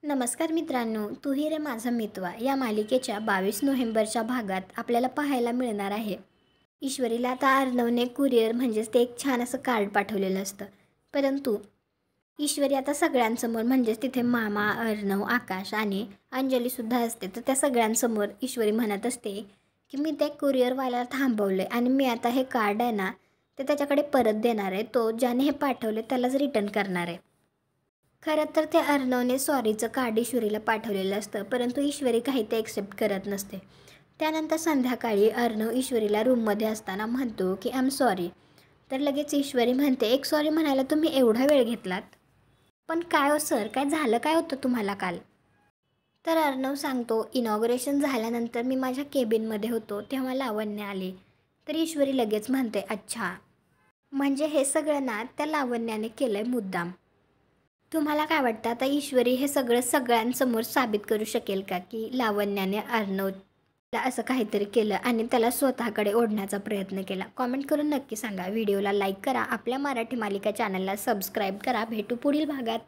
नमस्कार मित्रांनो, तू ही रे माझा मितवा या मालिकेच्या 22 नोव्हेंबरच्या भागात आपल्याला पाहायला मिळणार आहे. ईश्वरीला आता अर्णवने कुरिअर म्हणजेच ते एक छान असं कार्ड पाठवलेलं असतं. परंतु ईश्वरी आता सगळ्यांसमोर म्हणजेच तिथे मामा, अर्णव, आकाश आणि अंजलीसुद्धा असते. तर त्या सगळ्यांसमोर ईश्वरी म्हणत असते की मी ते कुरिअरवाल्याला थांबवले आणि मी आता हे कार्ड आहे ना ते त्याच्याकडे परत देणार आहे. तो ज्याने हे पाठवले त्यालाच रिटर्न करणार आहे. खरं तर ते अर्णवने सॉरीचं कार्ड ईश्वरीला पाठवलेलं असतं, परंतु ईश्वरी काही ते एक्सेप्ट करत नसते. त्यानंतर संध्याकाळी अर्णव ईश्वरीला रूममध्ये असताना म्हणतो की आय एम सॉरी. तर लगेच ईश्वरी म्हणते, एक सॉरी म्हणायला तुम्ही एवढा वेळ घेतलात? पण काय हो सर, काय झालं काय होतं तुम्हाला काल? तर अर्णव सांगतो, इनॉग्रेशन झाल्यानंतर मी माझ्या केबिनमध्ये होतो तेव्हा लावण्य आली. तर ईश्वरी लगेच म्हणते, अच्छा, म्हणजे हे सगळं ना त्या लावण्याने केलं आहे मुद्दाम. तुम्हाला काय वाटतं आता ईश्वरी हे सगळं सगळ्यांसमोर साबित करू शकेल का की लावण्याने अर्णवला असं काहीतरी केलं आणि त्याला स्वतःकडे ओढण्याचा प्रयत्न केला? कॉमेंट करून नक्की सांगा. व्हिडिओला लाईक करा, आपल्या मराठी मालिका चॅनलला सबस्क्राईब करा. भेटू पुढील भागात.